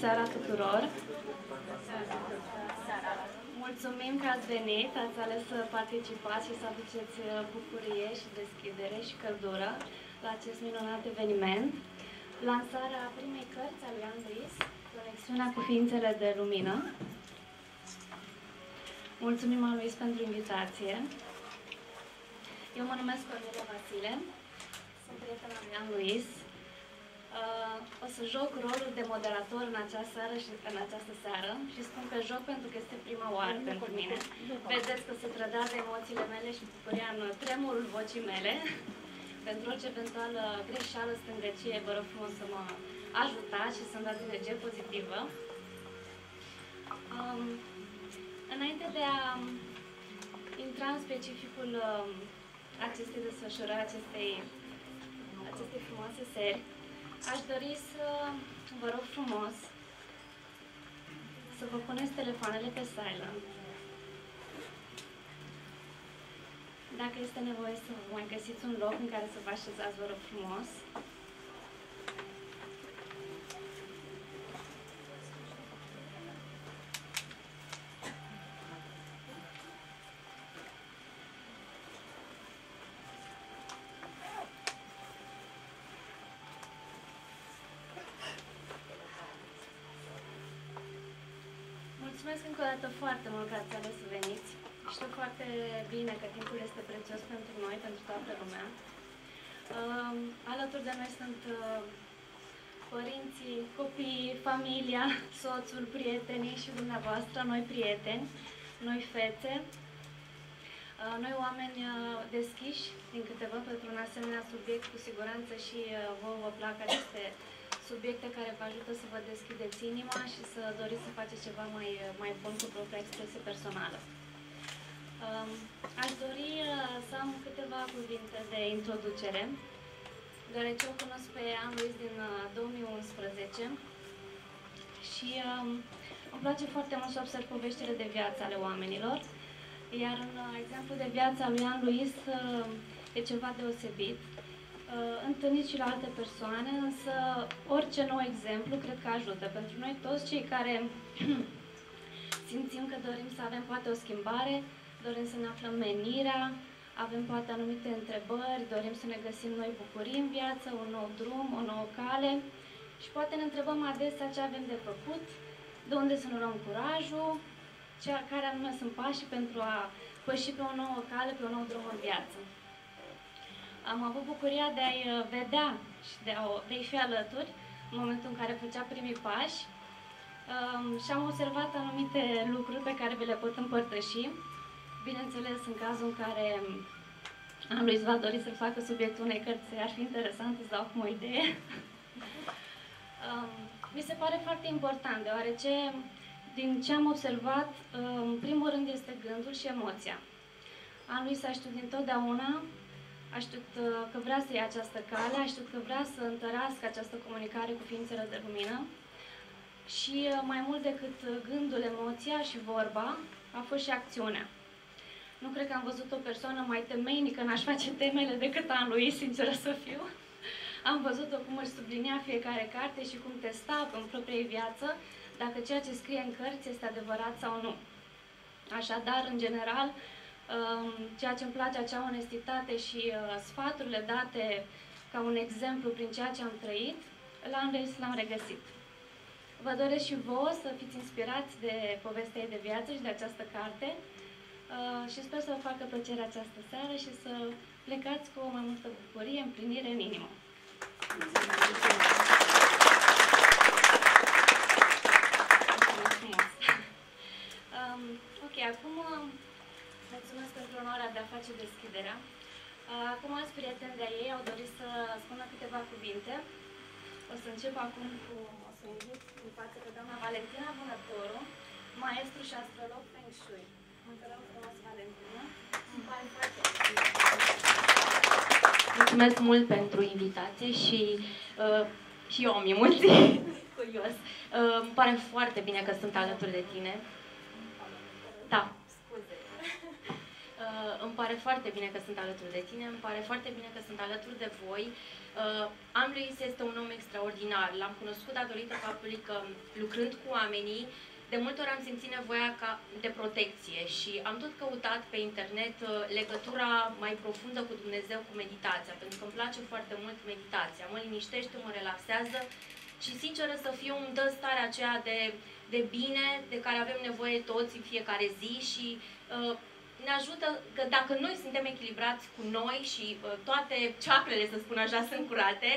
seara tuturor! Mulțumim că ați venit, ați ales să participați și să aduceți bucurie și deschidere și căldură la acest minunat eveniment. Lansarea primei cărți a lui Ioan Luis, Conexiunea cu ființele de lumină. Mulțumim lui Luis pentru invitație. Eu mă numesc Cornelia Vasile, sunt prietena lui Ioan Luis. O să joc rolul de moderator în această seară și spun că joc pentru că este prima oară pentru mine. Vedeți că se trădează emoțiile mele și bucuria în tremurul vocii mele. Pentru orice eventuală greșeală, stângăcie, vă rog frumos să mă ajutați și să-mi dați energie pozitivă. Înainte de a intra în specificul acestei desfășurări, acestei frumoase serii, aș dori să vă rog frumos să vă puneți telefoanele pe silent. Dacă este nevoie să vă mai găsiți un loc în care să vă așezați, vă rog frumos. Mulțumesc încă o dată foarte mult că ați ales să veniți. Știu foarte bine că timpul este prețios pentru noi, pentru toată lumea. Alături de noi sunt părinții, copiii, familia, soțul, prietenii și dumneavoastră, noi prieteni, noi fețe, noi oameni deschiși, din câte văd, pentru un asemenea subiect, cu siguranță și vă plac aceste subiecte care vă ajută să vă deschideți inima și să doriți să faceți ceva mai bun cu propria expresie personală. Aș dori să am câteva cuvinte de introducere, deoarece o cunosc pe Ioan Luis din 2011 și îmi place foarte mult să observ poveștile de viață ale oamenilor, iar în exemplu de viață al lui Ioan Luis e ceva deosebit. Întâlnit și la alte persoane, însă orice nou exemplu cred că ajută pentru noi toți cei care simțim că dorim să avem poate o schimbare, dorim să ne aflăm menirea, avem poate anumite întrebări, dorim să ne găsim noi bucurii în viață, un nou drum, o nouă cale și poate ne întrebăm adesea ce avem de făcut, de unde să ne luăm curajul, care anume sunt pașii pentru a păși pe o nouă cale, pe un nou drum în viață. Am avut bucuria de a-i vedea și de-i fi alături în momentul în care făcea primii pași și am observat anumite lucruri pe care vi le pot împărtăși. Bineînțeles, în cazul în care Ioan Luis va dori să facă subiectul unei cărți, ar fi interesant, îți dau acum o idee. Mi se pare foarte important, deoarece din ce am observat, în primul rând este gândul și emoția. Ioan Luis a știut dintotdeauna, a știut că vrea să ia această cale, a știut că vrea să întărească această comunicare cu ființele de lumină și mai mult decât gândul, emoția și vorba, a fost și acțiunea. Nu cred că am văzut o persoană mai temeinică în a-și face temele decât Ioan Luis, sinceră să fiu. Am văzut-o cum își sublinea fiecare carte și cum testa în propria viață dacă ceea ce scrie în cărți este adevărat sau nu. Așadar, în general, ceea ce îmi place, acea onestitate și sfaturile date ca un exemplu prin ceea ce am trăit, la Andreis l-am regăsit. Vă doresc și vouă să fiți inspirați de povestea ei de viață și de această carte și sper să vă facă plăcere această seară și să plecați cu mai multă bucurie, împlinire în inimă. Ok, acum mulțumesc pentru onoarea de a face deschiderea. Acum alți prieteni de-a ei au dorit să spună câteva cuvinte. O să încep acum cu, o să invit în față pe doamna Valentina Vânătoru, maestru și astrolog Feng Shui. Mă rog frumos, Valentina. Îmi pare foarte mulțumesc mult pentru invitație și eu am emoții. Curios. Îmi pare foarte bine că sunt alături de tine. Da, scuze. Îmi pare foarte bine că sunt alături de tine, îmi pare foarte bine că sunt alături de voi. Andreis este un om extraordinar. L-am cunoscut datorită faptului că, lucrând cu oamenii, de multe ori am simțit nevoia de protecție și am tot căutat pe internet legătura mai profundă cu Dumnezeu, cu meditația, pentru că îmi place foarte mult meditația. Mă liniștește, mă relaxează și, sinceră să fiu, îmi dă starea aceea de bine de care avem nevoie toți în fiecare zi și ne ajută că dacă noi suntem echilibrați cu noi și toate ceacrele, să spun așa, sunt curate,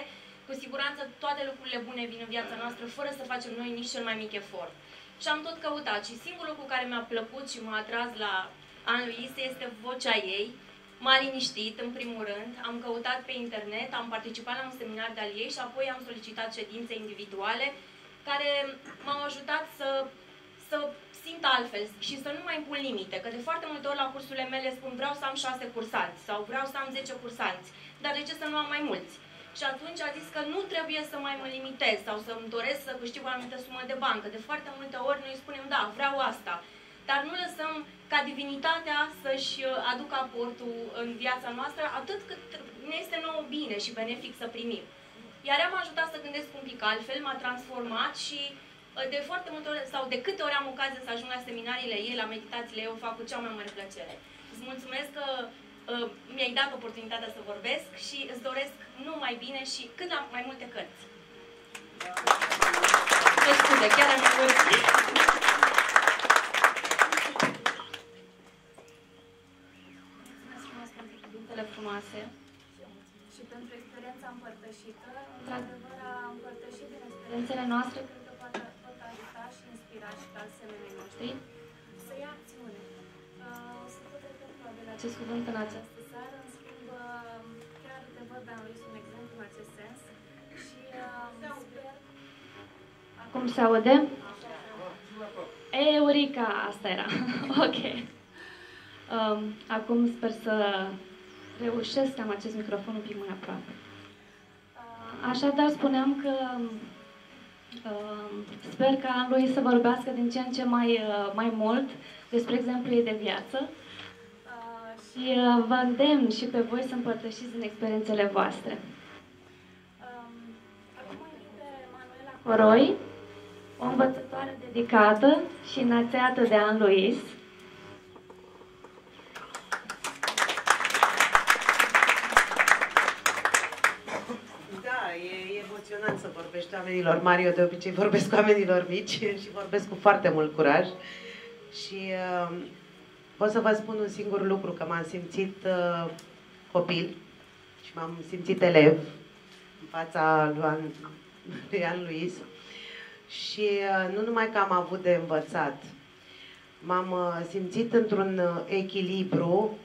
cu siguranță toate lucrurile bune vin în viața noastră fără să facem noi nici cel mai mic efort. Și am tot căutat și singurul lucru care mi-a plăcut și m-a atras la Andreis este vocea ei. M-a liniștit, în primul rând, am căutat pe internet, am participat la un seminar de-al ei și apoi am solicitat ședințe individuale care m-au ajutat să simt altfel și să nu mai impun limite. Că de foarte multe ori la cursurile mele spun vreau să am 6 cursanți sau vreau să am 10 cursanți, dar de ce să nu am mai mulți? Și atunci a zis că nu trebuie să mai mă limitez sau să-mi doresc să câștig o anumită sumă de bancă. De foarte multe ori noi spunem, da, vreau asta, dar nu lăsăm ca divinitatea să-și aducă aportul în viața noastră atât cât ne este nouă bine și benefic să primim. Iar ea m-a ajutat să gândesc un pic altfel, m-a transformat și de foarte multe ori, sau de câte ori am ocazia să ajung la seminariile ei, la meditațiile ei, o fac cu cea mai mare plăcere. Îți mulțumesc că mi-ai dat oportunitatea să vorbesc și îți doresc numai bine și cât la mai multe cărți. Deci, scuze, chiar am emoții. Mulțumesc frumos pentru cuvintele frumoase și pentru experiența împărtășită. Într-adevăr, a împărtășit din experiențele noastre, cred că pot ajuta și inspira și pe alți semenii noștri să ia acțiune. O să tot repet probabil acest cuvânt în această seară, în schimb, chiar te văd, Andreis, un exemplu în acest sens și sper... Acum se aude? Eurica, asta era. Ok. Acum sper să reușesc să am acest microfon un pic mai aproape. Așadar, spuneam că sper ca Andreis să vorbească din ce în ce mai mult despre exemplul ei de viață și vă îndemn și pe voi să împărtășiți din experiențele voastre. Acum invit pe Manuela Coroi, o învățătoare dedicată și înălțată de Andreis. E emoționant să vorbești oamenilor mari. Eu de obicei vorbesc cu oamenilor mici și vorbesc cu foarte mult curaj. Și pot să vă spun un singur lucru, că m-am simțit copil și m-am simțit elev în fața lui Andreis. Și nu numai că am avut de învățat, m-am simțit într-un echilibru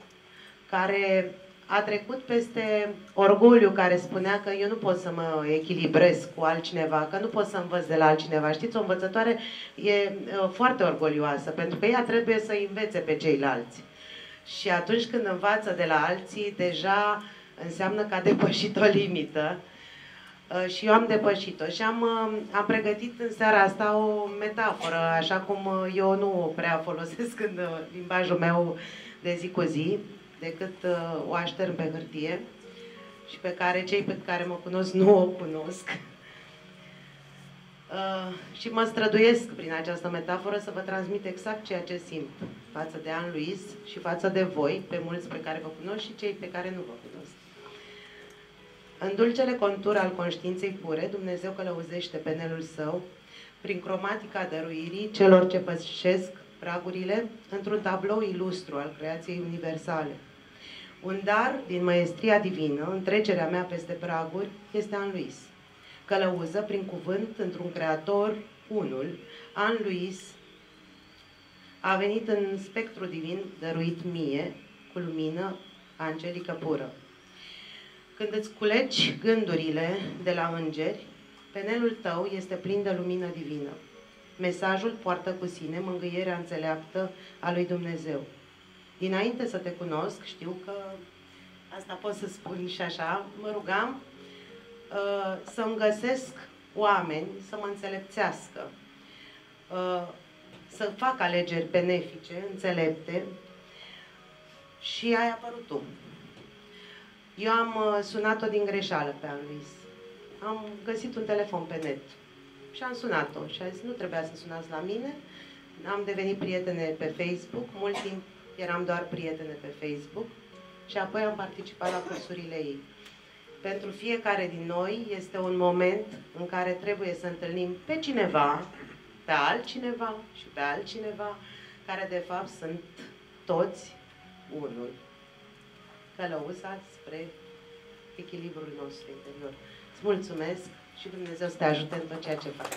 care a trecut peste orgoliu, care spunea că eu nu pot să mă echilibrez cu altcineva, că nu pot să învăț de la altcineva. Știți, o învățătoare e foarte orgolioasă, pentru că ea trebuie să învețe pe ceilalți. Și atunci când învață de la alții, deja înseamnă că a depășit o limită. Și eu am depășit-o. Și am pregătit în seara asta o metaforă, așa cum eu nu prea folosesc în limbajul meu de zi cu zi, decât o aștern pe hârtie și pe care cei pe care mă cunosc nu o cunosc. Și mă străduiesc prin această metaforă să vă transmit exact ceea ce simt față de Anne Louise și față de voi, pe mulți pe care vă cunosc și cei pe care nu vă cunosc. În dulcele contur al conștiinței pure, Dumnezeu călăuzește pe Nelul Său prin cromatica dăruirii celor ce pășesc pragurile într-un tablou ilustru al creației universale. Un dar din măestria divină, în trecerea mea peste praguri, este Anne Louise. Călăuză prin cuvânt într-un creator, unul, Anne Louise a venit în spectru divin dăruit mie, cu lumină angelică pură. Când îți culegi gândurile de la îngeri, penelul tău este plin de lumină divină. Mesajul poartă cu sine mângâierea înțeleaptă a lui Dumnezeu. Dinainte să te cunosc, știu că asta pot să spun și așa, mă rugam să-mi găsesc oameni, să mă înțelepțească, să fac alegeri benefice, înțelepte, și ai apărut tu. Eu am sunat-o din greșeală pe Anne Louise. Am găsit un telefon pe net și am sunat-o și a zis, nu trebuia să sunați la mine. Am devenit prietene pe Facebook, mult timp eram doar prietene pe Facebook și apoi am participat la cursurile ei. Pentru fiecare din noi este un moment în care trebuie să întâlnim pe cineva, pe altcineva și pe altcineva, care de fapt sunt toți unul. Călăuzați spre echilibrul nostru interior. Îți mulțumesc și Dumnezeu să te ajute în tot ceea ce faci.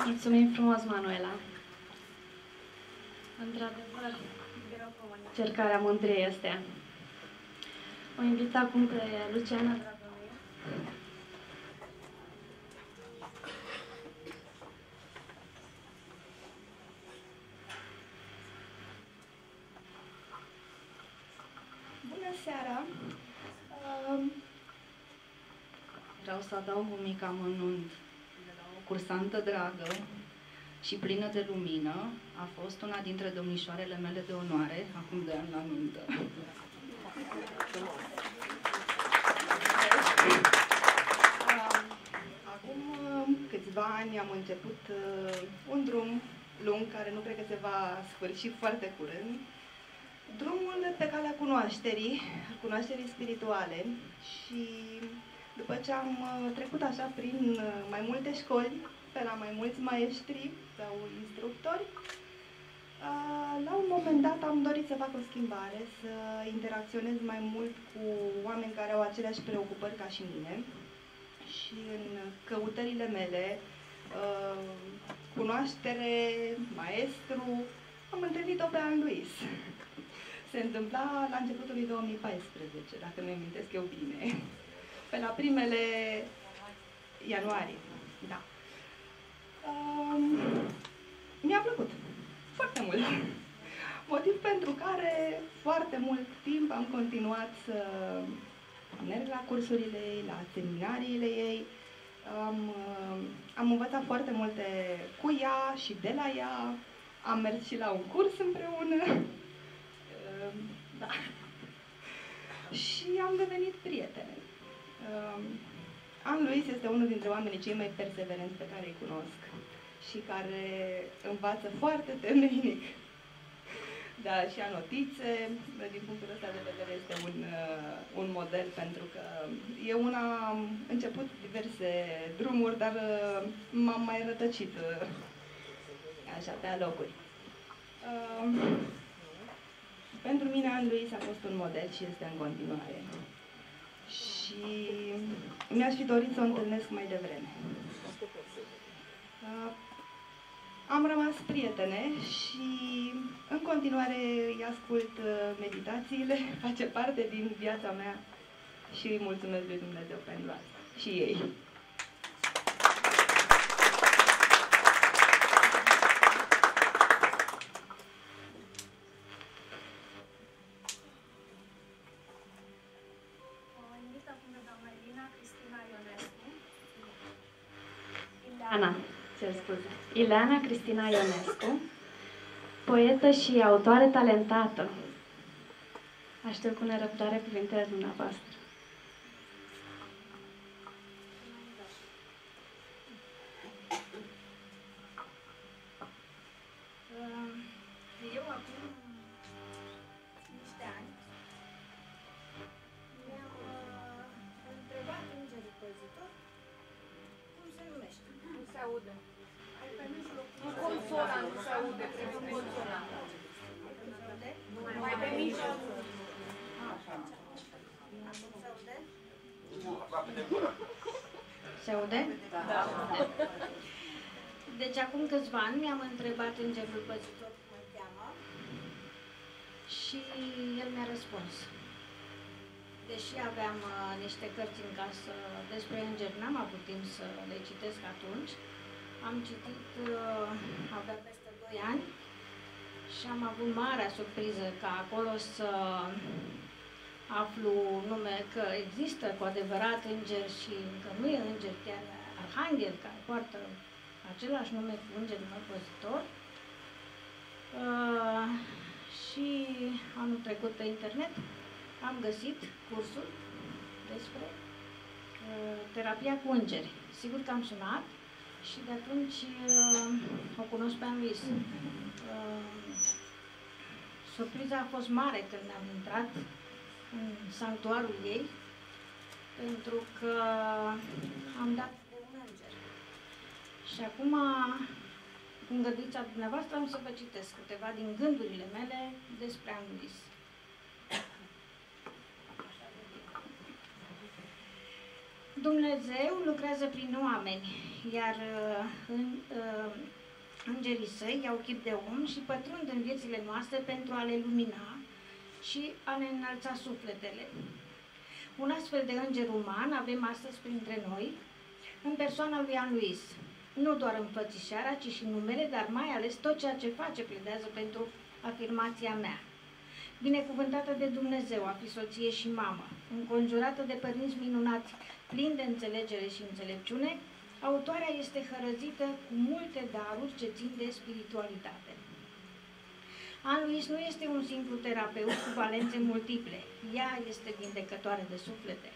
Mulțumim frumos, Manuela. Într-adevăr, încercarea mândriei astea. O invit acum pe Luciana Dragomir. Bună seara! Vreau să adaug un mic amănunt de la o cursantă dragă și plină de lumină. A fost una dintre domnișoarele mele de onoare, acum 2 ani la nuntă. Acum câțiva ani am început un drum lung, care nu cred că se va sfârși foarte curând. Drumul pe calea cunoașterii spirituale, și după ce am trecut așa prin mai multe școli, pe la mai mulți maestri sau instructori, la un moment dat am dorit să fac o schimbare, să interacționez mai mult cu oameni care au aceleași preocupări ca și mine. Și în căutările mele, cunoaștere, maestru, am întâlnit-o pe Anne Louise. Se întâmpla la începutul lui 2014, dacă mi amintesc eu bine, pe la primele ianuarie, da. Mi-a plăcut foarte mult, motiv pentru care foarte mult timp am continuat să merg la cursurile ei, la seminariile ei. Am învățat foarte multe cu ea și de la ea, am mers și la un curs împreună. Da. Și am devenit prietene. Anne Louise este unul dintre oamenii cei mai perseverenți pe care îi cunosc și care învață foarte temeinic. Da, și a notițe, din punctul ăsta de vedere este un model, pentru că eu am început diverse drumuri, dar m-am mai rătăcit așa pe alocuri. Pentru mine Anne Louise a fost un model și este în continuare. Și mi-aș fi dorit să o întâlnesc mai devreme. Am rămas prietene și în continuare îi ascult meditațiile, face parte din viața mea și îi mulțumesc lui Dumnezeu pentru asta. Și ei. Ileana Cristina Ionescu, poetă și autoare talentată. Aștept cu nerăbdare cuvintele dumneavoastră. acum niște ani, mi-am întrebat îngerul păzitor cum se numește. Nu se aude. Un consonant se aude, trebuie un consonant. Mai pe mijloc. Acum se aude? Se aude? Da. Deci acum câțiva ani mi-am întrebat îngerul păzitor Cum îl cheamă? și el mi-a răspuns. Deși aveam niște cărți în casă despre îngeri, n-am avut timp să le citesc atunci. Am citit, avea peste 2 ani și am avut marea surpriză ca acolo să aflu nume, că există cu adevărat îngeri și că nu e înger, chiar arhanghel care poartă același nume cu îngerul meu păzitor. Și anul trecut pe internet am găsit cursul despre terapia cu îngeri. Sigur că am sunat și de atunci o cunosc pe Anne-Louise. Surpriza a fost mare când am intrat în sanctuarul ei, pentru că am dat de un înger. Și acum, cu îngăduința dumneavoastră, am să vă citesc câteva din gândurile mele despre Anne-Louise. Dumnezeu lucrează prin oameni, iar îngerii săi iau chip de om și pătrund în viețile noastre pentru a le lumina și a ne înălța sufletele. Un astfel de înger uman avem astăzi printre noi, în persoana lui Anne-Louise. Nu doar înfățișarea, ci și numele, dar mai ales tot ceea ce face pledează pentru afirmația mea. Binecuvântată de Dumnezeu, a fi soție și mamă, înconjurată de părinți minunați, plini de înțelegere și înțelepciune, autoarea este hărăzită cu multe daruri ce țin de spiritualitate. Anne-Louise nu este un simplu terapeut cu valențe multiple. Ea este vindecătoare de suflete.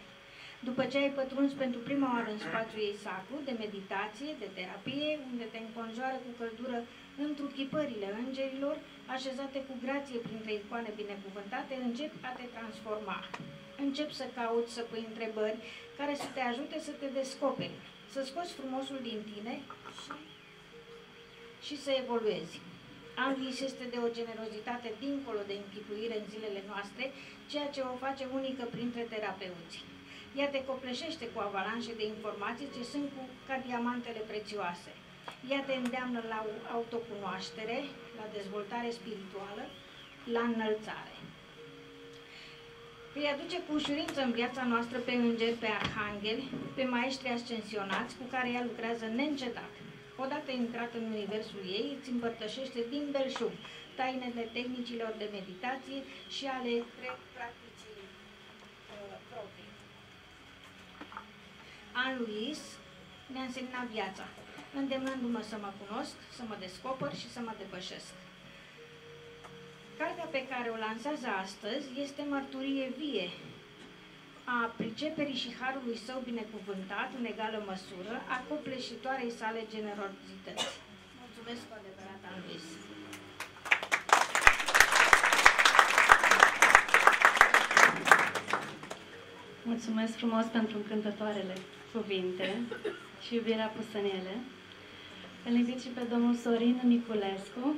După ce ai pătruns pentru prima oară în spațiul ei sacru, de meditație, de terapie, unde te înconjoară cu căldură întruchipările îngerilor, așezate cu grație printre icoane binecuvântate, începi a te transforma. Începi să cauți, să pui întrebări care să te ajute să te descoperi, să scoți frumosul din tine și să evoluezi. Anne-Louise este de o generozitate dincolo de închipuire în zilele noastre, ceea ce o face unică printre terapeuți. Ea te copleșește cu avalanșe de informații ce sunt ca diamantele prețioase. Ea te îndeamnă la autocunoaștere, la dezvoltare spirituală, la înălțare. Îi aduce cu ușurință în viața noastră pe îngeri, pe arhangheli, pe maestri ascensionați cu care ea lucrează neîncetat. Odată intrat în universul ei, îți împărtășește din belșug tainele tehnicilor de meditație și ale practicii proprii. Anne-Louise mi-a însemnat viața, îndemnându-mă să mă cunosc, să mă descoper și să mă depășesc. Cartea pe care o lansează astăzi este mărturie vie a priceperii și harului său binecuvântat în egală măsură, a copleșitoarei sale generozități. Mulțumesc cu adevărat, Anne-Louise. Mulțumesc frumos pentru încântătoarele cuvinte și iubirea pusă în ele. Îl invit și pe domnul Sorin Niculescu.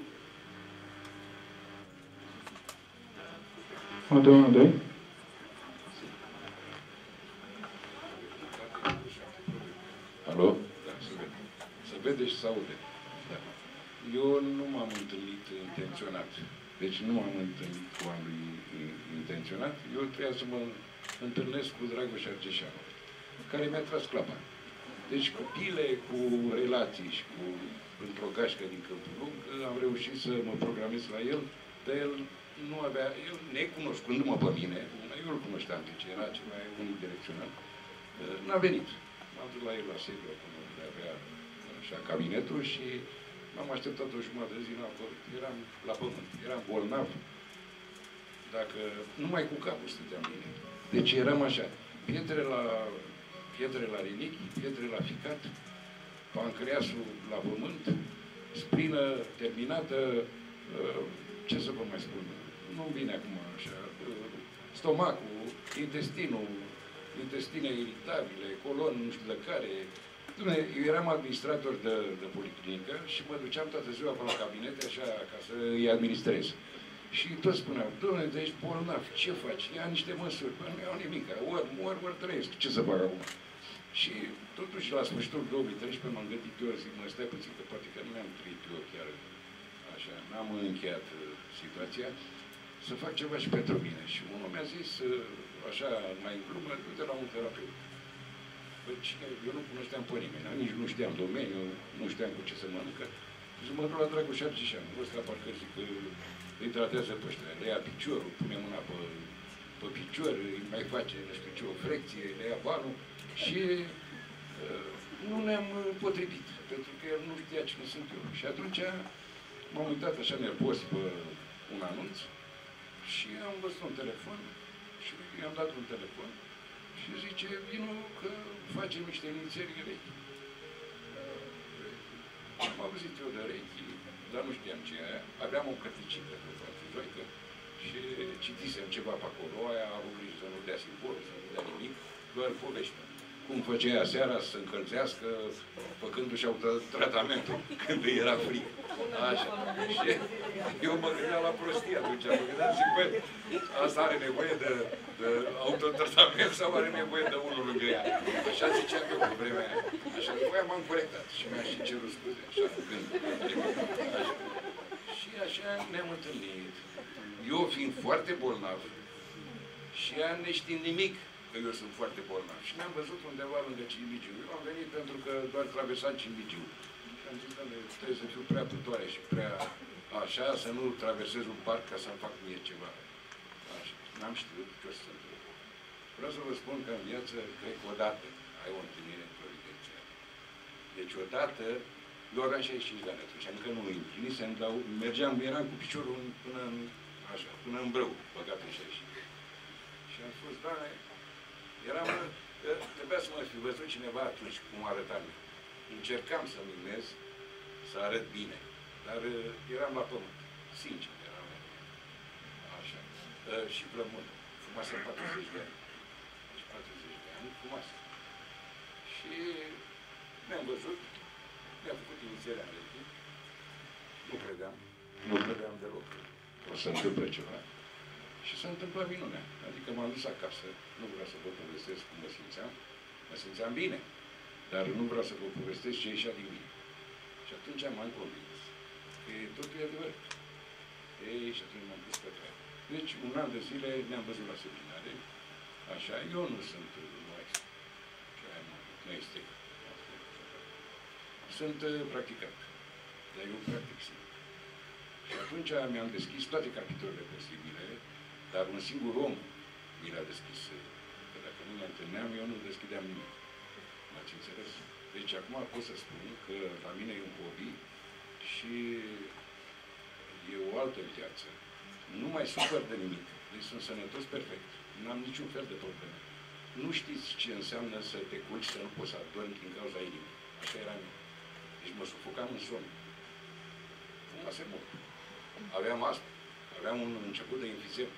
Unde? Alo? Da, se vede. Se vede și se aude. Da. Eu nu m-am întâlnit intenționat. Deci nu m-am întâlnit cu oamenii intenționat. Eu trebuia să mă întâlnesc cu Dragoș Argeșanu, care mi-a tras clapa. Deci cu pile, cu relații și cu într-o gașcă din Câmpul Lung, am reușit să mă programez la el, dar el nu avea, el necunoscându-mă pe mine, eu îl cunoșteam, deci era ceva unidirecțional, n-a venit. M-am dus la el la sediu, acolo unde avea așa cabinetul și m-am așteptat o jumătate de zi, eram la pământ, eram bolnav, dacă numai cu capul stăteam bine. Deci eram așa, pietre la rinichi, pietre la ficat, pancreasul la pământ, sprină terminată, ce să vă mai spun, nu-mi vine acum așa, stomacul, intestine iritabile, colon, nu știu de care. Eu eram administrator de policlinică și mă duceam toată ziua pe la cabinete, așa, ca să îi administrez. Și toți spuneau, dom'le, de ești bolnav, ce faci? Ia niște măsuri. Bă, nu iau nimic, ori trăiesc, ce să fac acum? Și totuși, la sfârșitul 2013, m-am gândit eu, zic, mă, stai puțin, că poate că nu mi-am trăit eu chiar așa, n-am încheiat situația, să fac ceva și pentru mine. Și unul mi-a zis, așa, mai în glumă, du-te la un terapeut. Păi cine? Eu nu cunoșteam pe nimeni, nici nu știam domeniul, nu știam cu ce să mănâncă. Și mă duc la Dragoș Argișan, ăsta parcă zic că îi tratează pe ăștia, le ia piciorul, pune mâna pe picior, îi mai face, nu știu ce, o frecție, le ia banul și nu ne-am potrivit, pentru că el nu știa cine sunt eu. Și atunci m-am uitat așa nervos pe un anunț și am văzut un telefon și i-am dat un telefon și zice, vino că facem niște inițieri rechi. Am auzit eu de rechi, dar nu știam ce e. Aveam o cărticică de frate Joică și citisem ceva pe acolo. Aia a avut grijă să nu dea simbol, să nu dea nimic, doar povești. Cum făcea ea seara să se încălzească, făcându-și tratamentul când îi era frig. Așa. Și eu mă gândeam la prostie atunci. Mă gândeam, zic, băi, asta are nevoie de autotratament sau are nevoie de unul lângă ea? Așa ziceam eu pe vremea aia. Așa, după aia m-am corectat și mi-a și cerut scuze. Așa, gând. Așa. Și așa ne-am întâlnit. Eu fiind foarte bolnav și ea neștiind nimic, că eu sunt foarte bolnav. Și ne-am văzut undeva lângă Cimbigiu. Eu am venit pentru că doar traversam Cimbigiu. Și am zis, doamne, trebuie să fiu prea putoare și prea așa, să nu traversez un parc ca să-mi fac mie ceva. Așa. N-am știut ce o să se întâmple. Vreau să vă spun că în viață, cred că odată ai o întâlnire providențială. Deci odată, eu aveam 65 de ani atunci, încă nu îi împlinisem, dar eram cu piciorul până în brâu, băgat în 65. Și am spus, Doamne, trebuia să mă fi văzut cineva atunci cum arătam eu. Încercam să mimez, să arăt bine, dar eram la pământ. Sincer, eram la pământ. Așa. Și plămână. Fumase 40 de ani. Deci 40 de ani, fumase. Și ne-am văzut, mi-a făcut inițierea în rechi. Nu credeam deloc. O să întâmple ceva. Și s-a întâmplat minunea. Adică m-am dus acasă, nu vreau să vă povestesc cum mă simțeam bine, dar nu vreau să vă povestesc ce ieșea din mine. Și atunci m-am convins că totul e adevărat. Ei, și atunci m-am pus pe treabă. Deci, un an de zile ne-am văzut la seminare, așa, eu nu sunt nu este. Sunt practicant, dar eu practic singur. Și atunci mi-am deschis toate capitolele posibile, dar un singur om mi l-a deschis. Că dacă nu ne întâlneam, eu nu deschideam nimic. M-ați înțeles? Deci acum pot să spun că la mine e un hobby și e o altă viață. Nu mai sufăr de nimic. Deci sunt sănătos perfect. Nu am niciun fel de probleme. Nu știți ce înseamnă să te culci, să nu poți să adormi din cauza inimii. Așa eram eu. Deci mă sufocam în somn. Fumasem mult. Aveam astm. Aveam un început de enfizem.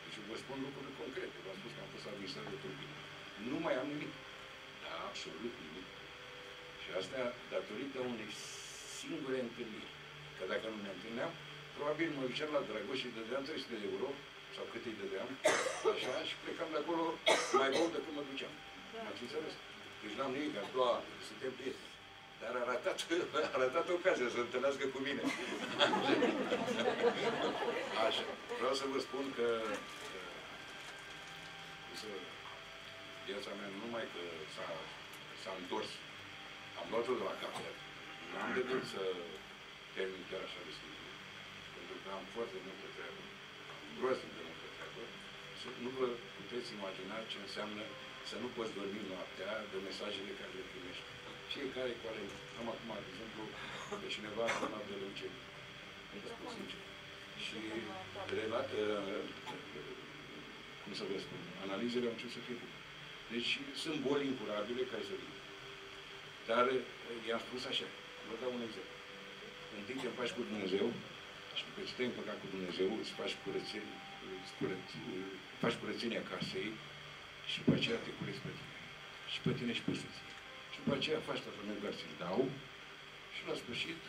Deci vă spun lucruri concrete. V-am spus că am fost administrator de turbină. Nu mai am nimic. Dar absolut nimic. Și asta datorită unei singure întâlniri. Că dacă nu ne întâlneam, probabil mă duceam la Dragoș și dădeam 300 de euro, sau cât îi dădeam, așa, și plecam de acolo mai bun decât mă duceam. M-ați înțeles? Deci n-am nimic, am doua, suntem prieteni. Dar a ratat ocazia să întâlnească cu mine. Așa. Vreau să vă spun că viața mea nu numai că s-a întors, am luat-o de la capăt. N-am de gând să termin chiar așa de simplu. Pentru că am foarte multă treabă. Am groaznic de multă treabă. Nu vă puteți imagina ce înseamnă să nu poți dormi noaptea de mesajele care le primești. Fiecare cu ale am acum, de exemplu, pe cineva a donat de leucemie. Nu vă spun sincer. Și cum să vă spun, analizele au început să fie bune. Deci sunt boli incurabile care să vină. Dar i-am spus așa, vă dau un exemplu. Întâi te împaci cu Dumnezeu Și după ce te-ai împăcat cu Dumnezeu, îți faci curățenia casei și după aceea te curăți pe tine. Și pe tine și pe soție. Și după aceea faci tratament care ți-l dau și la sfârșit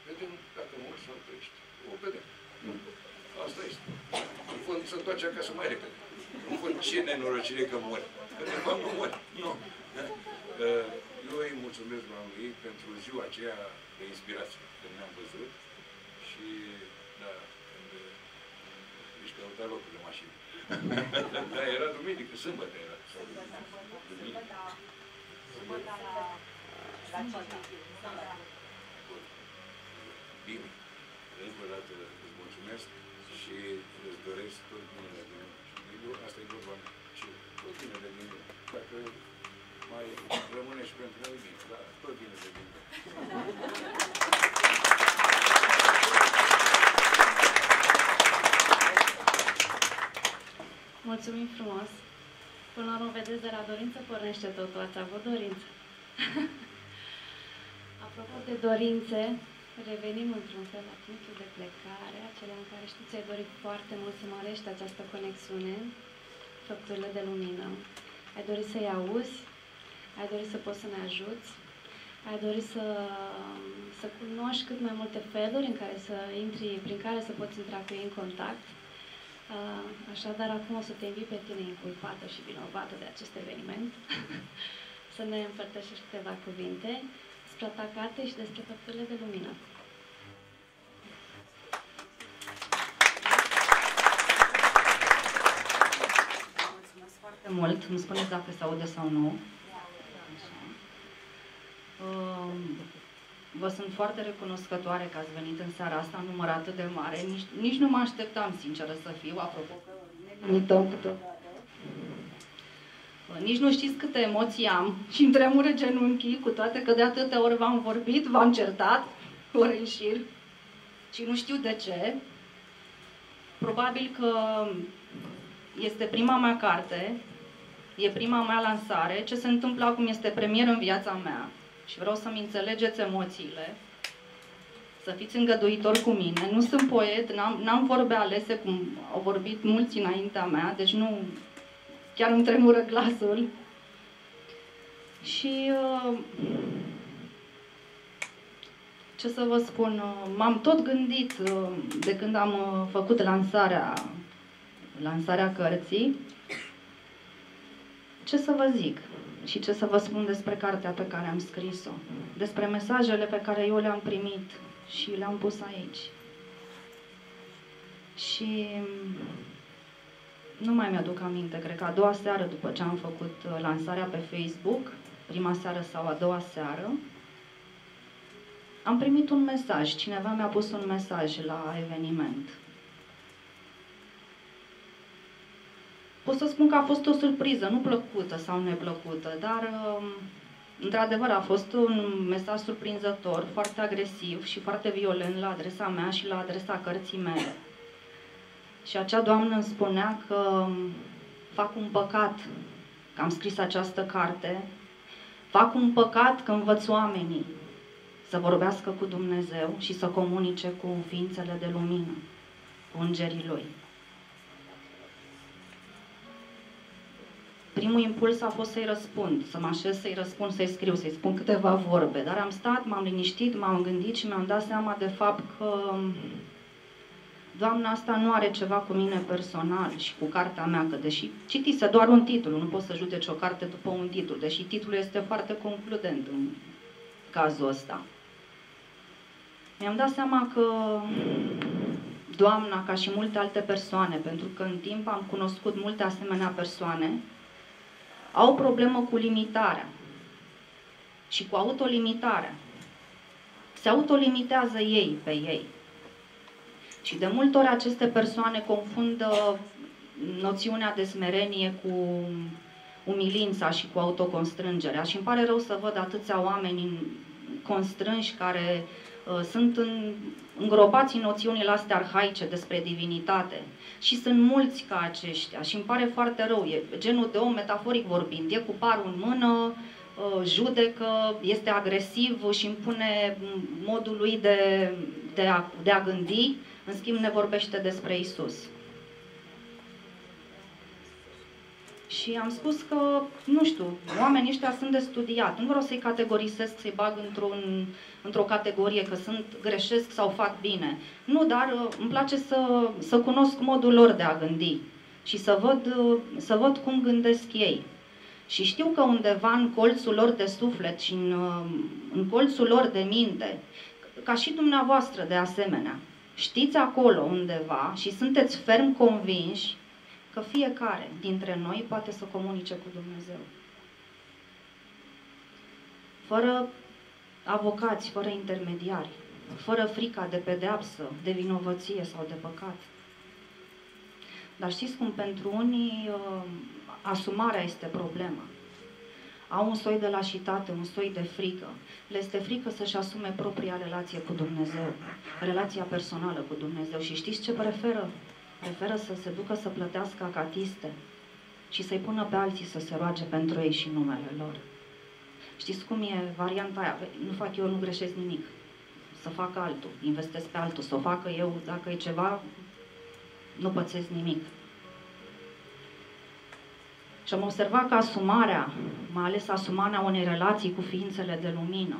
vedem dacă mor sau trăiești. O vedem. Nu. Asta este. În fond, se întoarce acasă mai repede. În fond, ce nenorocire că mori. Că de fapt nu mori. Nu. Eu îi mulțumesc Doamnei pentru ziua aceea de inspirație, când ne-am văzut și, da, când își căuta locul de mașină. Da, era duminică, sâmbătă era. Duminică. Sâmbătă la Bine. Încă o dată îți mulțumesc și îți doresc tot binele din eu. Asta e vorba mea. Și tot binele din eu. Dacă mai rămâne și pentru noi bine, dar tot binele din eu. Mulțumim frumos! Până la urmă, vedeți, de la dorință pornește totul. Ați avut dorință. Apropo de dorințe, revenim într-un fel la punctul de plecare, acelea în care știți, ai dorit foarte mult să mărești această conexiune, făpturile de lumină. Ai dorit să-i auzi, ai dorit să poți să ne ajuți, ai dorit să cunoști cât mai multe feluri în care să intri, prin care să poți intra cu ei în contact. Așadar, acum o să te invit pe tine inculpată și vinovată de acest eveniment să ne împărtășești câteva cuvinte despre ta carte și despre făpturile de lumină. Mulțumesc foarte mult. Îmi spuneți dacă se aude sau nu. Vă sunt foarte recunoscătoare că ați venit în seara asta în număr atât de mare. Nici nu mă așteptam, sinceră să fiu, apropo că ne limităm câteodată. Nici nu știți câte emoții am și îmi tremură genunchii, cu toate că de atâtea ori v-am vorbit, v-am certat, ori în șir. Și nu știu de ce. Probabil că este prima mea carte, e prima mea lansare. Ce se întâmplă acum este premieră în viața mea. Și vreau să-mi înțelegeți emoțiile, să fiți îngăduitori cu mine. Nu sunt poet, n-am vorbe alese, cum au vorbit mulți înaintea mea, deci nu, chiar îmi tremură glasul. Și ce să vă spun, m-am tot gândit de când am făcut lansarea cărții, ce să vă zic. Și ce să vă spun despre cartea pe care am scris-o, despre mesajele pe care eu le-am primit și le-am pus aici. Și nu mai mi-aduc aminte, cred că a doua seară după ce am făcut lansarea pe Facebook, prima seară sau a doua seară, am primit un mesaj, cineva mi-a pus un mesaj la eveniment. Pot să spun că a fost o surpriză, nu plăcută sau neplăcută, dar într-adevăr a fost un mesaj surprinzător, foarte agresiv și foarte violent la adresa mea și la adresa cărții mele. Și acea doamnă îmi spunea că fac un păcat că am scris această carte, fac un păcat că învăț oamenii să vorbească cu Dumnezeu și să comunice cu ființele de lumină, cu îngerii Lui. Primul impuls a fost să-i răspund, să mă așez să-i răspund, să-i scriu, să-i spun câteva vorbe. Dar am stat, m-am liniștit, m-am gândit și mi-am dat seama de fapt că doamna asta nu are ceva cu mine personal și cu cartea mea, că deși citise doar un titlu, nu pot să judece o carte după un titlu, deși titlul este foarte concludent în cazul ăsta. Mi-am dat seama că doamna, ca și multe alte persoane, pentru că în timp am cunoscut multe asemenea persoane, au o problemă cu limitarea și cu autolimitarea. Se autolimitează ei pe ei. Și de multe ori aceste persoane confundă noțiunea de smerenie cu umilința și cu autoconstrângerea. Și îmi pare rău să văd atâția oameni constrânși care sunt îngropați în noțiunile astea arhaice despre divinitate. Și sunt mulți ca aceștia și îmi pare foarte rău. E genul de om, metaforic vorbind, e cu parul în mână, judecă, este agresiv și impune modul lui de de a gândi, în schimb ne vorbește despre Isus. Și am spus că, nu știu, oamenii ăștia sunt de studiat. Nu vreau să-i categorisesc, să-i bag într-o categorie că greșesc sau fac bine. Nu, dar îmi place să cunosc modul lor de a gândi și să văd cum gândesc ei. Și știu că undeva în colțul lor de suflet și în colțul lor de minte, ca și dumneavoastră de asemenea, știți acolo undeva și sunteți ferm convinși că fiecare dintre noi poate să comunice cu Dumnezeu. Fără avocați, fără intermediari, fără frica de pedeapsă, de vinovăție sau de păcat. Dar știți cum pentru unii asumarea este problema. Au un soi de lașitate, un soi de frică. Le este frică să-și asume propria relație cu Dumnezeu, relația personală cu Dumnezeu. Și știți ce preferă? Preferă să se ducă să plătească acatiste și să-i pună pe alții să se roage pentru ei și numele lor. Știți cum e varianta aia? Nu fac eu, nu greșesc nimic. Să facă altul, investesc pe altul, să o facă eu, dacă e ceva, nu pățesc nimic. Și am observat că asumarea, mai ales asumarea unei relații cu ființele de lumină,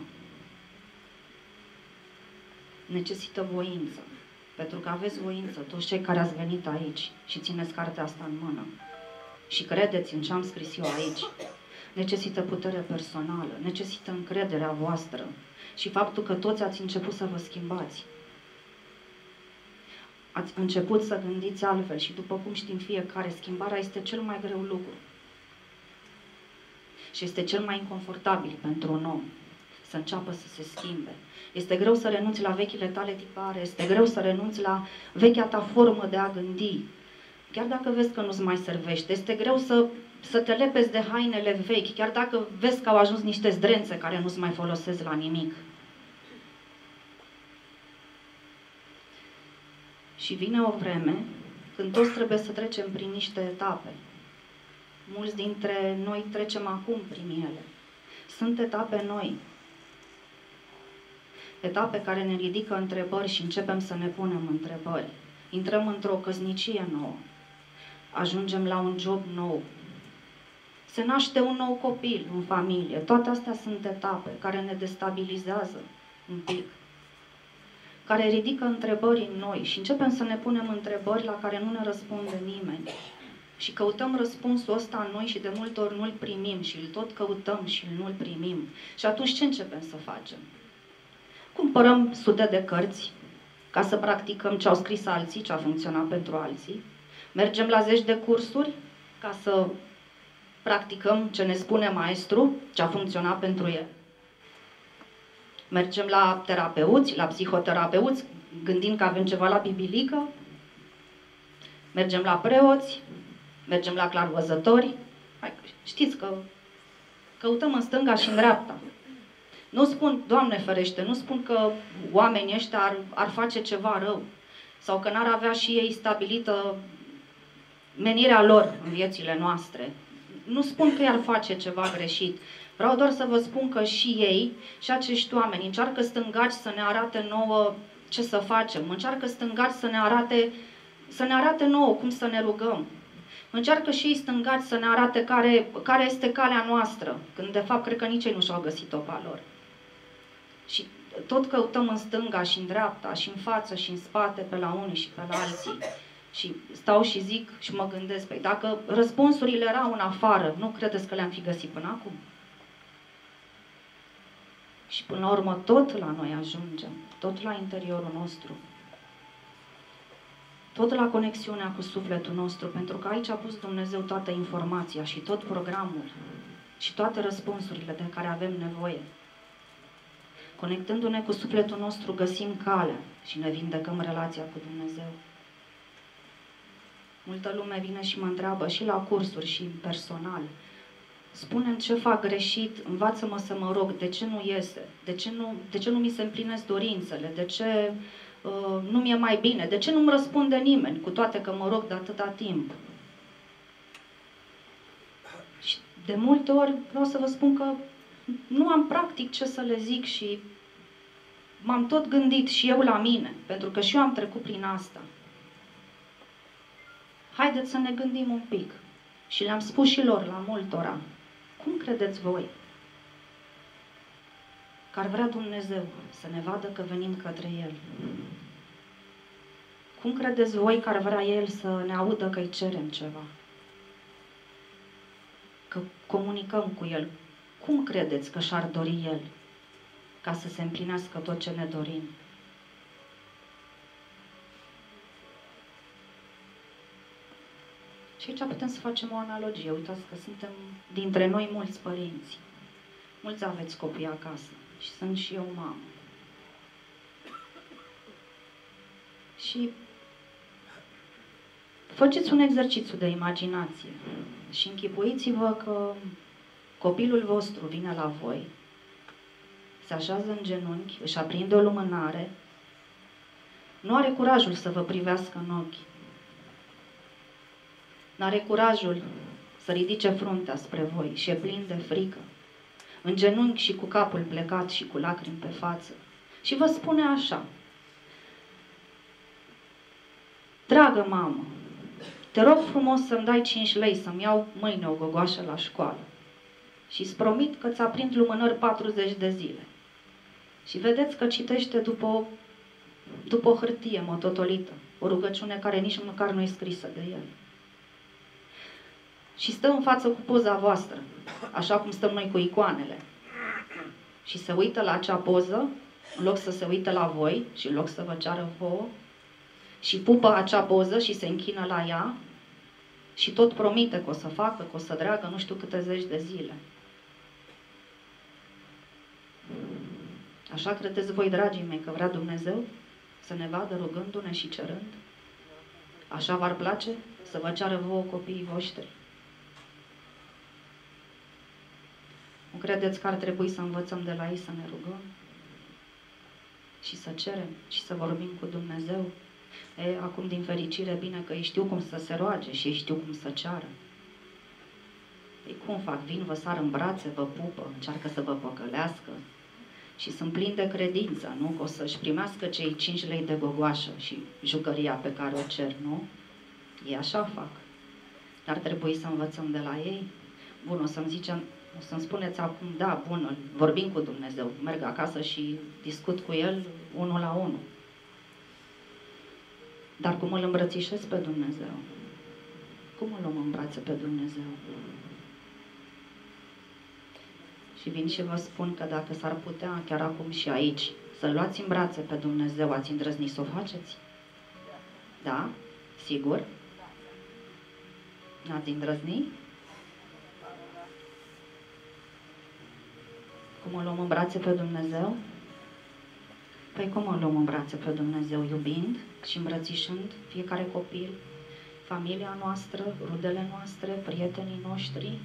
necesită voință. Pentru că aveți voință, toți cei care ați venit aici și țineți cartea asta în mână și credeți în ce am scris eu aici, necesită putere personală, necesită încrederea voastră și faptul că toți ați început să vă schimbați. Ați început să gândiți altfel și după cum știm fiecare, schimbarea este cel mai greu lucru. Și este cel mai inconfortabil pentru un om să înceapă să se schimbe. Este greu să renunți la vechile tale tipare, este greu să renunți la vechea ta formă de a gândi. Chiar dacă vezi că nu-ți mai servește, este greu să te lepezi de hainele vechi, chiar dacă vezi că au ajuns niște zdrențe care nu-ți mai folosesc la nimic. Și vine o vreme când toți trebuie să trecem prin niște etape. Mulți dintre noi trecem acum prin ele. Sunt etape noi. Etape care ne ridică întrebări și începem să ne punem întrebări. Intrăm într-o căsnicie nouă. Ajungem la un job nou. Se naște un nou copil în familie. Toate astea sunt etape care ne destabilizează un pic, care ridică întrebări în noi și începem să ne punem întrebări la care nu ne răspunde nimeni. Și căutăm răspunsul ăsta în noi și de multe ori nu-l primim și îl tot căutăm și nu-l primim. Și atunci ce începem să facem? Cumpărăm sute de cărți ca să practicăm ce au scris alții, ce a funcționat pentru alții. Mergem la 10 de cursuri ca să practicăm ce ne spune maestru, ce a funcționat pentru el. Mergem la terapeuți, la psihoterapeuți, gândind că avem ceva la bibilică. Mergem la preoți, mergem la clarvăzători. Știți că căutăm în stânga și în dreapta. Nu spun, Doamne ferește, nu spun că oamenii ăștia ar face ceva rău sau că n-ar avea și ei stabilită menirea lor în viețile noastre. Nu spun că i-ar face ceva greșit. Vreau doar să vă spun că și ei, și acești oameni, încearcă stângaci să ne arate nouă ce să facem. Încearcă stângaci să ne arate nouă cum să ne rugăm. Încearcă și ei stângaci să ne arate care este calea noastră, când de fapt cred că nici ei nu și-au găsit-o pe a lor. Și tot căutăm în stânga și în dreapta, și în față și în spate, pe la unii și pe la alții. Și stau și zic și mă gândesc, păi dacă răspunsurile erau în afară, nu credeți că le-am fi găsit până acum? Și până la urmă tot la noi ajungem, tot la interiorul nostru. Tot la conexiunea cu sufletul nostru, pentru că aici a pus Dumnezeu toată informația și tot programul și toate răspunsurile de care avem nevoie. Conectându-ne cu sufletul nostru, găsim calea și ne vindecăm relația cu Dumnezeu. Multă lume vine și mă întreabă și la cursuri și personal. Spune-mi ce fac greșit, învață-mă să mă rog, de ce nu iese, de ce nu mi se împlinesc dorințele, de ce nu mi-e mai bine, de ce nu-mi răspunde nimeni, cu toate că mă rog de atâta timp. Și de multe ori vreau să vă spun că nu am practic ce să le zic și m-am tot gândit și eu la mine, pentru că și eu am trecut prin asta. Haideți să ne gândim un pic. Și le-am spus și lor, la multora, cum credeți voi că ar vrea Dumnezeu să ne vadă că venim către El? Cum credeți voi că ar vrea El să ne audă că îi cerem ceva? Că comunicăm cu El? Cum credeți că și-ar dori El ca să se împlinească tot ce ne dorim? Și aici putem să facem o analogie. Uitați că suntem dintre noi mulți părinți. Mulți aveți copii acasă. Și sunt și eu mamă. Și faceți un exercițiu de imaginație. Și închipuiți-vă că copilul vostru vine la voi, se așează în genunchi, își aprinde o lumânare, nu are curajul să vă privească în ochi, nu are curajul să ridice fruntea spre voi și e plin de frică, în genunchi și cu capul plecat și cu lacrimi pe față. Și vă spune așa: dragă mamă, te rog frumos să-mi dai 5 lei să-mi iau mâine o gogoașă la școală. Și îți promit că ți aprind lumânări 40 de zile. Și vedeți că citește după o hârtie mototolită, o rugăciune care nici măcar nu e scrisă de el. Și stă în față cu poza voastră, așa cum stăm noi cu icoanele. Și se uită la acea poză, în loc să se uită la voi și în loc să vă ceară vouă, și pupă acea poză și se închină la ea și tot promite că o să facă, că o să dreagă nu știu câte zeci de zile. Așa credeți voi, dragii mei, că vrea Dumnezeu să ne vadă rugându-ne și cerând? Așa v-ar place să vă ceară vouă copiii voștri? Nu credeți că ar trebui să învățăm de la ei să ne rugăm? Și să cerem și să vorbim cu Dumnezeu? Acum, din fericire, bine că ei știu cum să se roage și ei știu cum să ceară. Ei cum fac? Vin, vă sar în brațe, vă pupă, încearcă să vă păcălească și sunt plini de credință, nu? Că o să-și primească cei 5 lei de gogoașă și jucăria pe care o cer, nu? Ei așa fac. Dar trebuie să învățăm de la ei. Bun, o să-mi spuneți acum, da, bun, vorbim cu Dumnezeu, merg acasă și discut cu El 1 la 1. Dar cum îl îmbrățișez pe Dumnezeu? Cum îl luăm în brațe pe Dumnezeu? Și vin și vă spun că dacă s-ar putea, chiar acum și aici, să-L luați în brațe pe Dumnezeu, ați îndrăznit să o faceți? Da? Sigur? N-ați îndrăznit? Cum îl luăm în brațe pe Dumnezeu? Păi cum îl luăm în brațe pe Dumnezeu? Iubind și îmbrățișând fiecare copil, familia noastră, rudele noastre, prietenii noștri,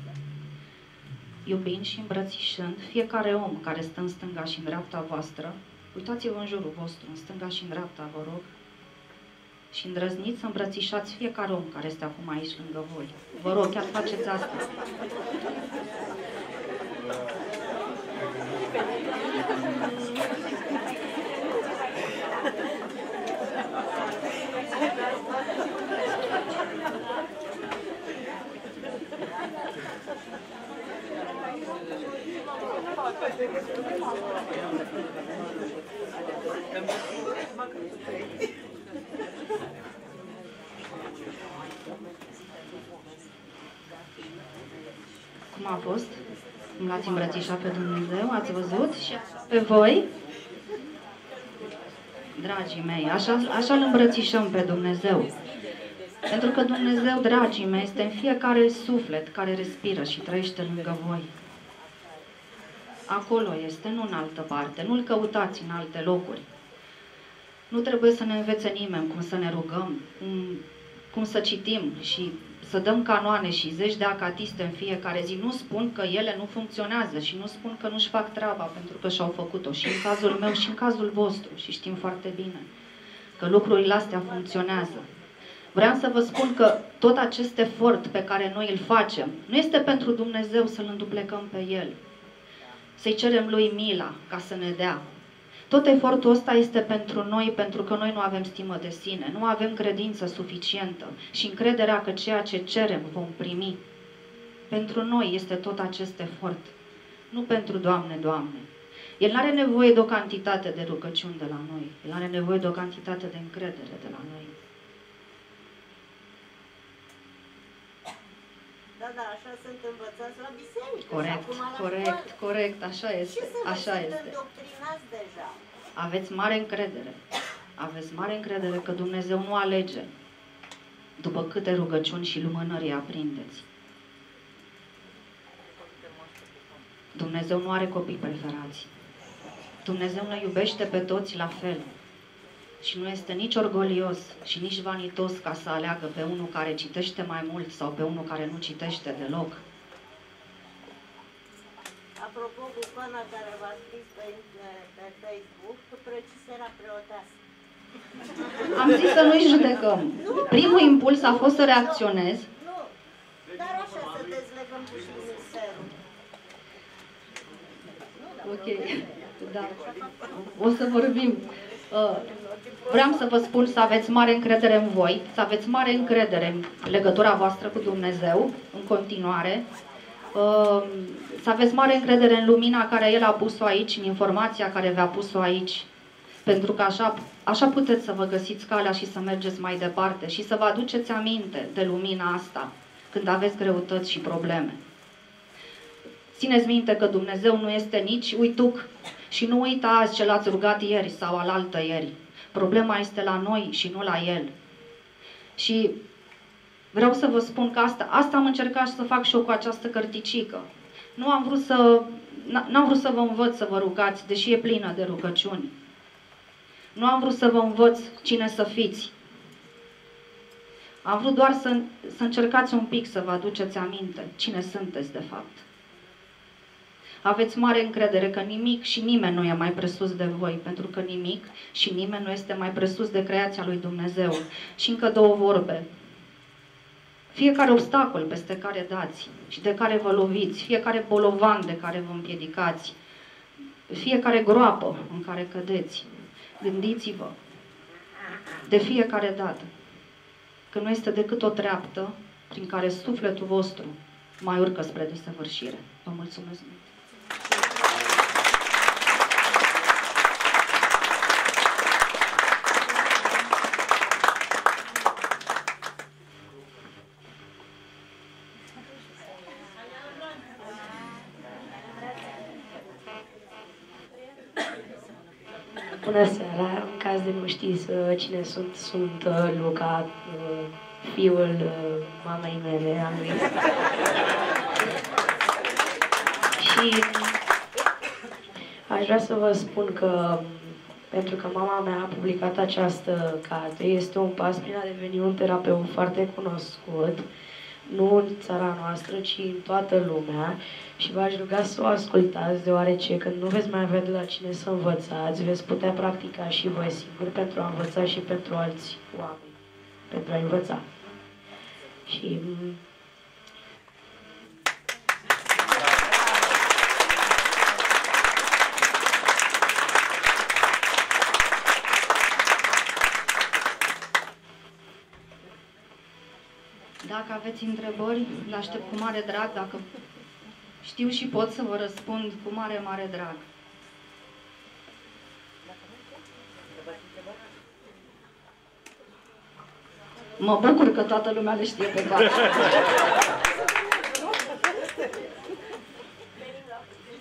iubind și îmbrățișând fiecare om care stă în stânga și în dreapta voastră. Uitați-vă în jurul vostru, în stânga și în dreapta, vă rog, și îndrăzniți să îmbrățișați fiecare om care este acum aici lângă voi. Vă rog, chiar faceți asta. Cum a fost? Cum l-ați îmbrățișat pe Dumnezeu? Ați văzut? Și pe voi? Dragii mei, așa îl îmbrățișăm pe Dumnezeu. Pentru că Dumnezeu, dragii mei, este în fiecare suflet care respiră și trăiește lângă voi. Acolo este, nu în altă parte. Nu-L căutați în alte locuri. Nu trebuie să ne învețe nimeni cum să ne rugăm, cum să citim și să dăm canoane și zeci de acatiste în fiecare zi. Nu spun că ele nu funcționează și nu spun că nu-și fac treaba pentru că și-au făcut-o. Și în cazul meu și în cazul vostru. Și știm foarte bine că lucrurile astea funcționează. Vreau să vă spun că tot acest efort pe care noi îl facem nu este pentru Dumnezeu să-L înduplecăm pe El, să-i cerem Lui mila ca să ne dea, Tot efortul ăsta este pentru noi, pentru că noi nu avem stimă de sine, nu avem credință suficientă și încrederea că ceea ce cerem vom primi. Pentru noi este tot acest efort, nu pentru Doamne, Doamne. El nu are nevoie de o cantitate de rugăciuni de la noi, El are nevoie de o cantitate de încredere de la noi. Da, da, așa sunt învățați la biserică. Corect, așa este. Ce sunt îndoctrinați deja? Aveți mare încredere. Aveți mare încredere că Dumnezeu nu alege după câte rugăciuni și lumânări aprindeți. Dumnezeu nu are copii preferați. Dumnezeu ne iubește pe toți la fel. Și nu este nici orgolios și nici vanitos ca să aleagă pe unul care citește mai mult sau pe unul care nu citește deloc. Apropo, cu fana care v-a scris pe Facebook, precis era preoteasă. Am zis să nu-i judecăm. Primul impuls a fost să reacționez. Nu, dar așa să dezlegăm și ministerul. Ok, da. O să vorbim. Vreau să vă spun să aveți mare încredere în voi, să aveți mare încredere în legătura voastră cu Dumnezeu, în continuare, să aveți mare încredere în lumina care El a pus-o aici, în informația care v-a pus-o aici, pentru că așa puteți să vă găsiți calea și să mergeți mai departe și să vă aduceți aminte de lumina asta când aveți greutăți și probleme. Țineți minte că Dumnezeu nu este nici uituc și nu uita azi ce l-ați rugat ieri sau alaltă ieri. Problema este la noi și nu la El. Și vreau să vă spun că asta am încercat să fac și eu cu această cărticică. N-am vrut să vă învăț să vă rugați, deși e plină de rugăciuni. Nu am vrut să vă învăț cine să fiți. Am vrut doar să încercați un pic să vă aduceți aminte cine sunteți de fapt. Aveți mare încredere că nimic și nimeni nu e mai presus de voi, pentru că nimic și nimeni nu este mai presus de creația lui Dumnezeu. Și încă două vorbe. Fiecare obstacol peste care dați și de care vă loviți, fiecare bolovan de care vă împiedicați, fiecare groapă în care cădeți, gândiți-vă de fiecare dată că nu este decât o treaptă prin care sufletul vostru mai urcă spre desăvârșire. Vă mulțumesc mult! Bună seara! În caz de nu știți cine sunt Luca, fiul mamei mele, a lui. Și aș vrea să vă spun că pentru că mama mea a publicat această carte, este un pas prin a deveni un terapeut foarte cunoscut, nu în țara noastră, ci în toată lumea. Și v-aș ruga să o ascultați, deoarece când nu veți mai avea de la cine să învățați, veți putea practica și voi singuri pentru a învăța și pentru alți oameni, pentru a învăța. Și dacă aveți întrebări, le aștept cu mare drag, dacă știu și pot să vă răspund cu mare, mare drag. Mă bucur că toată lumea le știe pe toate.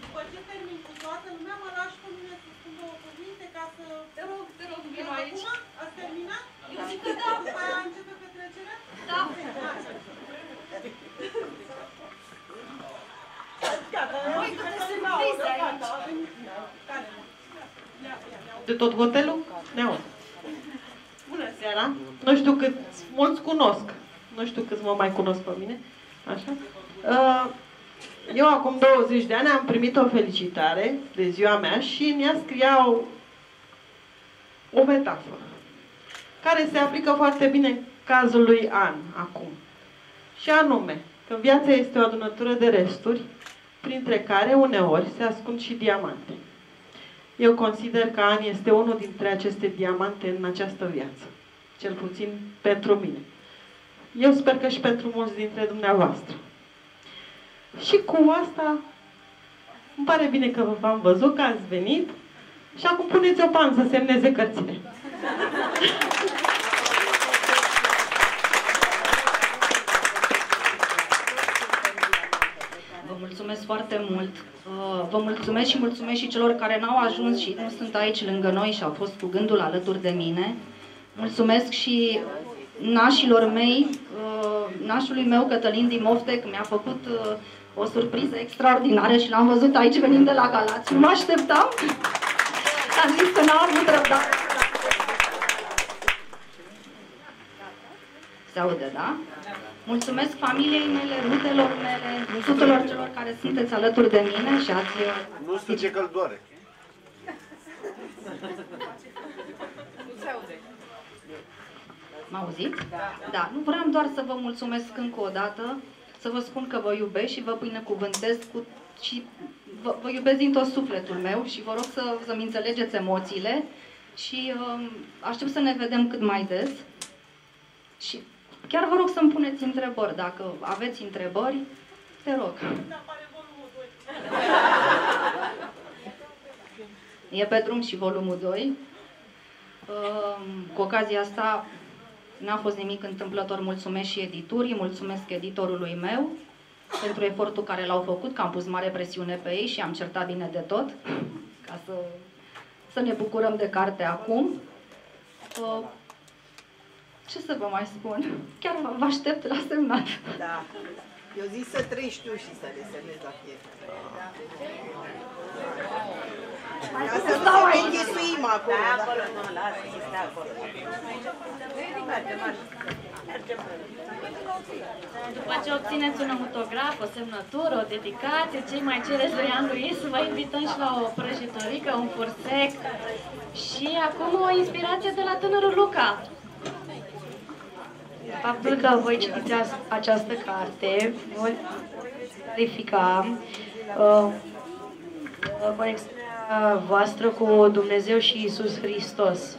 După ce termin cu toată lumea, mă lași pe mine să spun două cuvinte ca să... Te rog, vino aici. Acum? Ați terminat? Eu zic că da. După aia începe petrecerea? Da. De tot hotelul? Ne-aud. Bună seara! Nu știu câți, mulți cunosc. Nu știu câți mă mai cunosc pe mine. Așa? Eu acum 20 de ani am primit o felicitare de ziua mea și mi-a scria o metaforă care se aplică foarte bine cazului An acum. Și anume, că viața este o adunătură de resturi, printre care uneori se ascund și diamante. Eu consider că Ani este unul dintre aceste diamante în această viață. Cel puțin pentru mine. Eu sper că și pentru mulți dintre dumneavoastră. Și cu asta îmi pare bine că v-am văzut, că ați venit și acum puneți-o pan să semneze cărțile. Vă mulțumesc foarte mult. Vă mulțumesc și mulțumesc și celor care n-au ajuns și nu sunt aici lângă noi și au fost cu gândul alături de mine. Mulțumesc și nașilor mei, nașului meu, Cătălin Dimoftec, mi-a făcut o surpriză extraordinară și l-am văzut aici venind de la Galați. Nu mă așteptam. Am zis că n-am avut răbdare. Se aude, da? Mulțumesc familiei mele, rudelor mele, tuturor celor care sunteți alături de mine și ați... Nu știu ce căldoare. M-a auzit? Da. Nu vreau doar să vă mulțumesc încă o dată, să vă spun că vă iubesc și vă binecuvântez și vă iubesc din tot sufletul meu și vă rog să-mi înțelegeți emoțiile și aștept să ne vedem cât mai des. Și chiar vă rog să-mi puneți întrebări. Dacă aveți întrebări, te rog. E pe drum și volumul 2. Cu ocazia asta n-a fost nimic întâmplător. Mulțumesc și editurii, mulțumesc editorului meu pentru efortul care l-au făcut, că am pus mare presiune pe ei și am certat bine de tot, ca să ne bucurăm de carte acum. Ce să vă mai spun? Chiar vă aștept la semnat. Da. Eu zic să treci tu și să le semnezi la fiecare. Ca să nu mai înghesuim acolo. Da, acolo, nu, lasă, stai acolo. După ce obțineți un autograf, o semnătură, o dedicație, cei mai cereți lui An Luis, vă invităm și la o prăjiturică, un fursec și acum o inspirație de la tânărul Luca. Faptul că voi citiți această carte voi clarifica conexiunea voastră cu Dumnezeu și Iisus Hristos.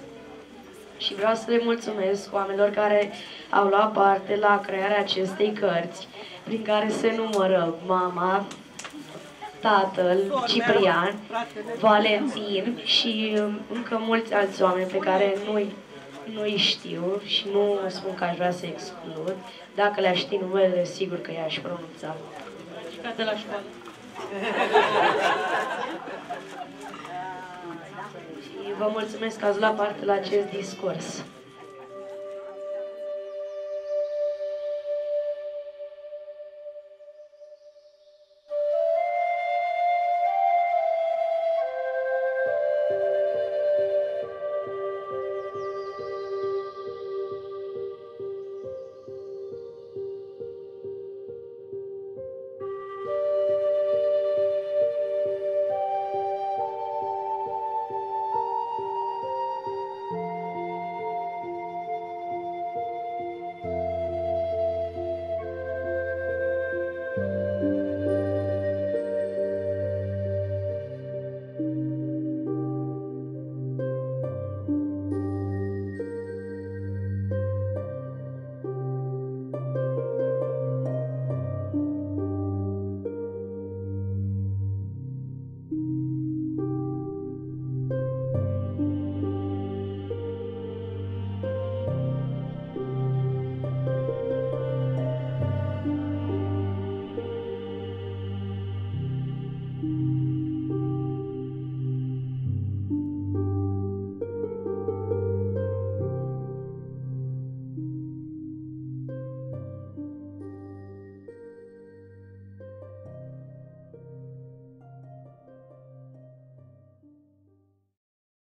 Și vreau să le mulțumesc oamenilor care au luat parte la crearea acestei cărți, prin care se numără mama, tatăl, Ciprian, Valentin și încă mulți alți oameni pe care nu-i știu și nu spun că aș vrea să exclud. Dacă le-aș ști numele, sigur că i-aș pronunța. Și ca de la școală. Și vă mulțumesc că ați luat parte la acest discurs.